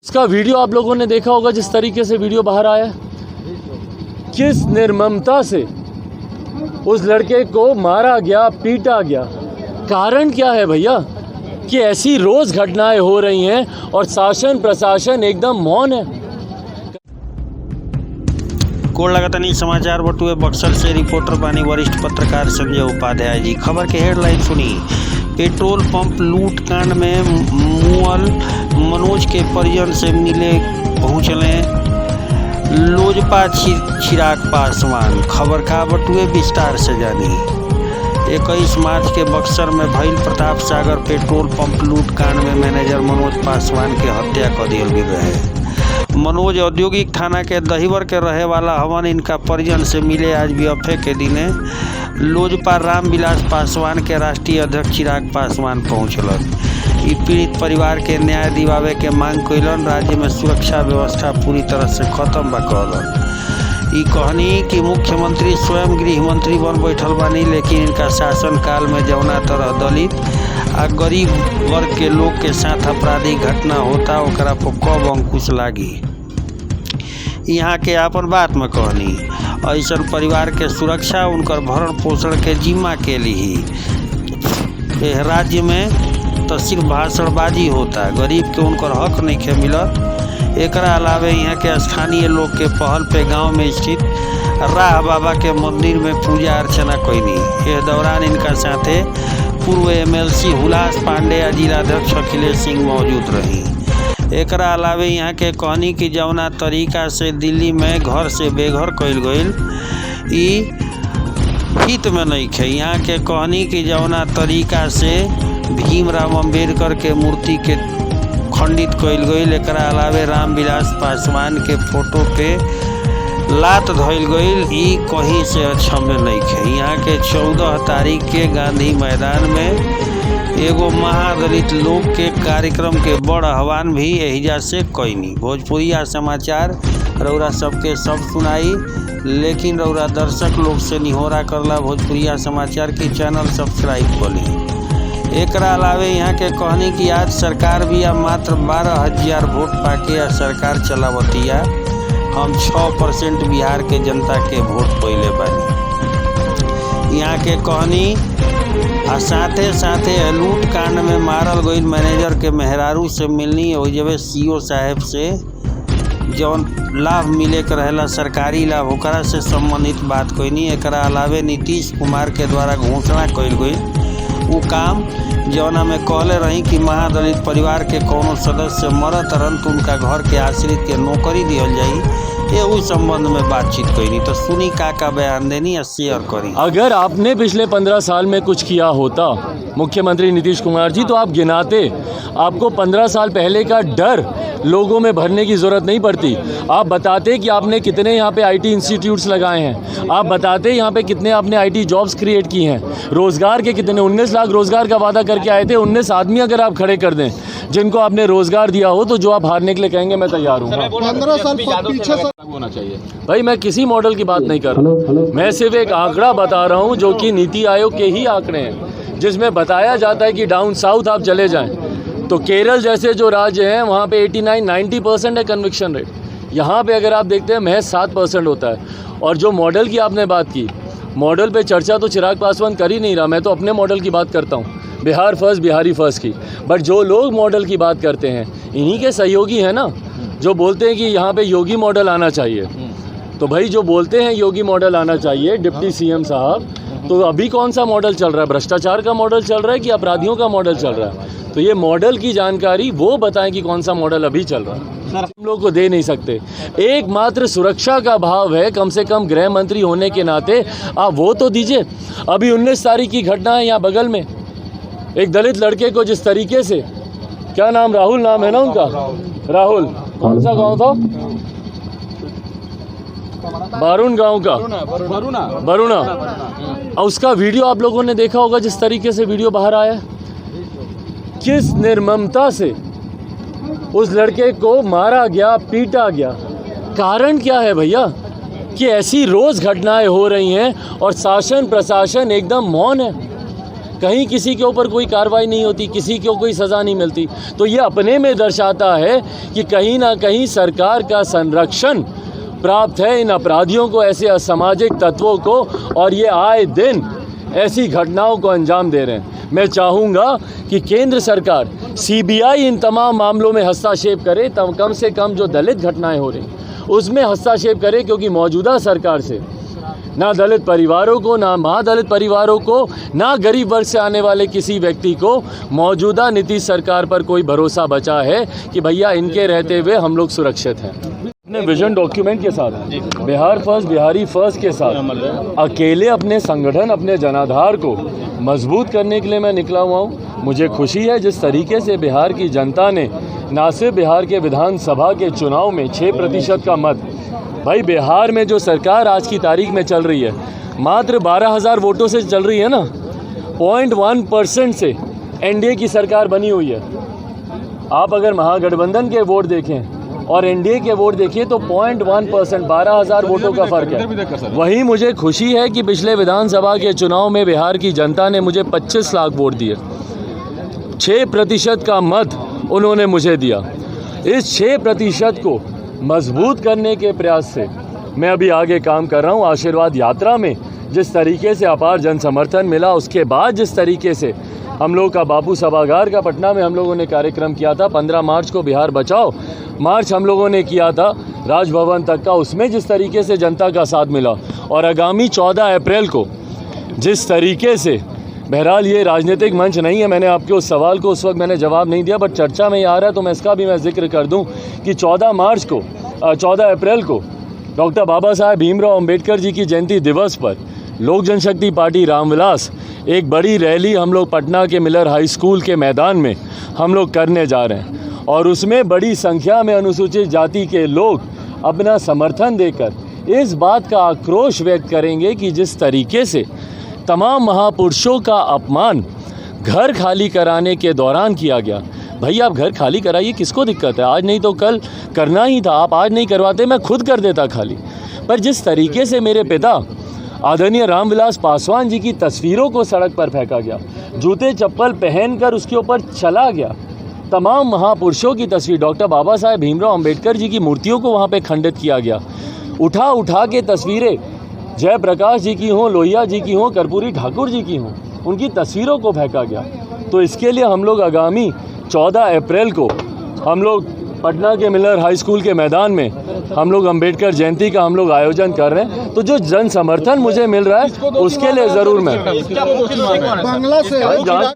इसका वीडियो आप लोगों ने देखा होगा, जिस तरीके से वीडियो बाहर आया है, किस निर्ममता से उस लड़के को मारा गया, पीटा गया। कारण क्या है भैया कि ऐसी रोज घटनाएं हो रही हैं और शासन प्रशासन एकदम मौन है। कोड लगातानी समाचार बटुए बक्सर से रिपोर्टर बानी वरिष्ठ पत्रकार संजय उपाध्याय जी। खबर के हेडलाइन सुनी। पेट्रोल पंप लूट कांड में मुअल मनोज के परिजन से मिले पहुंचले लोजपा चिराग पासवान। खबर का बटुए विस्तार से जानी। 21 मार्च के बक्सर में भइल प्रताप सागर पेट्रोल पंप लूट कांड में मैनेजर मनोज पासवान के हत्या कर दिया गया रहे। मनोज औद्योगिक थाना के दहीवर के रहे वाला हवन। इनका परिजन से मिले आज बीएफए के दिने लोजपा रामविलास पासवान के राष्ट्रीय अध्यक्ष चिराग पासवान पहुँचलन। पीड़ित परिवार के न्याय दिवावे के मांग कैलन। राज्य में सुरक्षा व्यवस्था पूरी तरह से खत्म बा कहलन। कहनी कि मुख्यमंत्री स्वयं गृह मंत्री बन बैठल बानी, लेकिन इनका शासन काल में जौना तरह दलित आ गरीब वर्ग के लोग के साथ आपराधिक घटना होता ओकरा पर कब अंकुश लागी। यहाँ के आपन बात में कहनी ऐसा परिवार के सुरक्षा उनकर भरण पोषण के जिम्मा के लिए राज्य में तो सिर्फ भाषणबाजी होता, गरीब के उनकर हक नहीं के मिलत। एकरा अलावे यहाँ के स्थानीय लोग के पहल पे गांव में स्थित राह बाबा के मंदिर में पूजा अर्चना कैनी। इस दौरान इनका साथे पूर्व एमएलसी हुलास पांडे आ जिलाध्यक्ष अखिलेश सिंह मौजूद रही। एकरा अलावे यहाँ के कहनी कि जौना तरीका से दिल्ली में घर से बेघर कैल गईल ई हित में नहीं खे। यहाँ के कहनी कि जौना तरीका से भीमराव अम्बेडकर के मूर्ति के खंडित कैल गईल। एकरा अलावे रामविलास पासवान के फोटो पे लात धइल गईल ई कहीं से अक्षम्य नहीं खे। यहाँ के 14 तारीख के गांधी मैदान में एगो महादलित लोग के कार्यक्रम के बड़ आह्वान भी एहिजा से कैनी। भोजपुरिया समाचार रौरा सबके सब सुनाई, लेकिन रौरा दर्शक लोग से निहोरा करला भोजपुरिया समाचार की चैनल सब्सक्राइब करी। एकरा अलावे यहाँ के कहनी कि आज सरकार भी मात्र 12,000 वोट पाके या सरकार चलावतिया। हम 6% बिहार के जनता के वोट पहले बानी। यहाँ के कहनी आ साथे साथे लूट कांड में मारल गईल मैनेजर के मेहरारू से मिलनी हो जब सीओ साहब से जौन लाभ मिले के रहेला सरकारी लाभ ओकरा से संबंधित बात कोई नहीं। एकरा अलावे नीतीश कुमार के द्वारा घोषणा कैल गई वो काम जौना में कहले रही कि महादलित परिवार के कोनो सदस्य मरत तुरंत उनका घर के आश्रित के नौकरी दियल जाई। ये उस संबंध में बातचीत करी तो सुनी का बयान देनी या शेयर करी। अगर आपने पिछले 15 साल में कुछ किया होता मुख्यमंत्री नीतीश कुमार जी, तो आप गिनाते। आपको 15 साल पहले का डर लोगों में भरने की ज़रूरत नहीं पड़ती। आप बताते कि आपने कितने यहाँ पे आईटी इंस्टीट्यूट्स लगाए हैं। आप बताते यहाँ पे कितने आपने आईटी जॉब्स क्रिएट की हैं। रोज़गार के कितने 19 लाख रोज़गार का वादा करके आए थे। 19 आदमी अगर आप खड़े कर दें जिनको आपने रोज़गार दिया हो, तो जो आप हारने के लिए कहेंगे मैं तैयार हूँ। 15 साल पीछे होना चाहिए भाई मैं किसी मॉडल की बात नहीं कर रहा, मैं सिर्फ एक आंकड़ा बता रहा हूँ जो कि नीति आयोग के ही आंकड़े हैं, जिसमें बताया जाता है कि डाउन साउथ आप चले जाएं तो केरल जैसे जो राज्य हैं वहाँ पे 89-90% है कन्विक्शन रेट। यहाँ पे अगर आप देखते हैं महज 7% होता है। और जो मॉडल की आपने बात की, मॉडल पे चर्चा तो चिराग पासवान कर ही नहीं रहा। मैं तो अपने मॉडल की बात करता हूँ, बिहार फर्स्ट, बिहारी फर्स्ट की। बट जो लोग मॉडल की बात करते हैं इन्हीं के सहयोगी हैं ना, जो बोलते हैं कि यहाँ पे योगी मॉडल आना चाहिए। तो भाई जो बोलते हैं योगी मॉडल आना चाहिए, डिप्टी सीएम साहब, तो अभी कौन सा मॉडल चल रहा है? भ्रष्टाचार का मॉडल चल रहा है कि अपराधियों का मॉडल चल रहा है? तो ये मॉडल की जानकारी वो बताएं कि कौन सा मॉडल अभी चल रहा है। हम लोग को दे नहीं सकते। एकमात्र सुरक्षा का भाव है, कम से कम गृह मंत्री होने के नाते आप वो तो दीजिए। अभी 19 तारीख की घटना है यहाँ बगल में, एक दलित लड़के को जिस तरीके से, क्या नाम, राहुल नाम है ना उनका, राहुल, कौन सा गाँव था? बारून गांव का, बरुणा। और उसका वीडियो आप लोगों ने देखा होगा, जिस तरीके से वीडियो बाहर आया है, किस निर्ममता से उस लड़के को मारा गया, पीटा गया। कारण क्या है भैया कि ऐसी रोज घटनाएं हो रही हैं और शासन प्रशासन एकदम मौन है। कहीं किसी के ऊपर कोई कार्रवाई नहीं होती, किसी को कोई सज़ा नहीं मिलती। तो ये अपने में दर्शाता है कि कहीं ना कहीं सरकार का संरक्षण प्राप्त है इन अपराधियों को, ऐसे असामाजिक तत्वों को, और ये आए दिन ऐसी घटनाओं को अंजाम दे रहे हैं। मैं चाहूँगा कि केंद्र सरकार सीबीआई इन तमाम मामलों में हस्तक्षेप करे, तब कम से कम जो दलित घटनाएं हो रही उसमें हस्तक्षेप करे, क्योंकि मौजूदा सरकार से ना दलित परिवारों को, ना महादलित परिवारों को, ना गरीब वर्ग से आने वाले किसी व्यक्ति को मौजूदा नीतीश सरकार पर कोई भरोसा बचा है कि भैया इनके रहते हुए हम लोग सुरक्षित हैं। अपने विजन डॉक्यूमेंट के साथ, बिहार फर्स्ट, बिहारी फर्स्ट के साथ अकेले अपने संगठन, अपने जनाधार को मजबूत करने के लिए मैं निकला हुआ हूँ। मुझे खुशी है जिस तरीके से बिहार की जनता ने ना सिर्फ बिहार के विधानसभा के चुनाव में 6% का मत, भाई बिहार में जो सरकार आज की तारीख में चल रही है मात्र 12,000 वोटों से चल रही है ना, 0.1% से एनडीए की सरकार बनी हुई है। आप अगर महागठबंधन के वोट देखें और एनडीए के वोट देखिए तो 0.1%, 12,000 वोटों का फर्क है। वहीं मुझे खुशी है कि पिछले विधानसभा के चुनाव में बिहार की जनता ने मुझे 25 लाख वोट दिए, 6% का मत उन्होंने मुझे दिया। इस 6% को मजबूत करने के प्रयास से मैं अभी आगे काम कर रहा हूँ। आशीर्वाद यात्रा में जिस तरीके से अपार जन समर्थन मिला, उसके बाद जिस तरीके से हम लोग का बापू सभागार का पटना में हम लोगों ने कार्यक्रम किया था, 15 मार्च को बिहार बचाओ मार्च हम लोगों ने किया था राजभवन तक का, उसमें जिस तरीके से जनता का साथ मिला, और आगामी 14 अप्रैल को जिस तरीके से, बहरहाल ये राजनीतिक मंच नहीं है, मैंने आपके उस सवाल को उस वक्त मैंने जवाब नहीं दिया, बट चर्चा में ही आ रहा है तो मैं इसका भी मैं जिक्र कर दूं कि 14 अप्रैल को डॉक्टर बाबा साहेब भीमराव अंबेडकर जी की जयंती दिवस पर लोक जनशक्ति पार्टी रामविलास एक बड़ी रैली हम लोग पटना के मिलर हाई स्कूल के मैदान में हम लोग करने जा रहे हैं, और उसमें बड़ी संख्या में अनुसूचित जाति के लोग अपना समर्थन देकर इस बात का आक्रोश व्यक्त करेंगे कि जिस तरीके से तमाम महापुरुषों का अपमान घर खाली कराने के दौरान किया गया। भाई आप घर खाली कराइए, किसको दिक्कत है? आज नहीं तो कल करना ही था, आप आज नहीं करवाते, मैं खुद कर देता खाली। पर जिस तरीके से मेरे पिता आदरणीय रामविलास पासवान जी की तस्वीरों को सड़क पर फेंका गया, जूते चप्पल पहनकर उसके ऊपर चला गया, तमाम महापुरुषों की तस्वीर, डॉक्टर बाबा साहेब भीमराव अंबेडकर जी की मूर्तियों को वहाँ पे खंडित किया गया, उठा के तस्वीरें जयप्रकाश जी की हों, लोहिया जी की हों, कर्पूरी ठाकुर जी की हों, उनकी तस्वीरों को फेंका गया। तो इसके लिए हम लोग आगामी 14 अप्रैल को हम लोग पटना के मिलर हाई स्कूल के मैदान में हम लोग अंबेडकर जयंती का हम लोग आयोजन कर रहे हैं। तो जो जन समर्थन मुझे मिल रहा है उसके लिए ज़रूर मैं बांग्ला से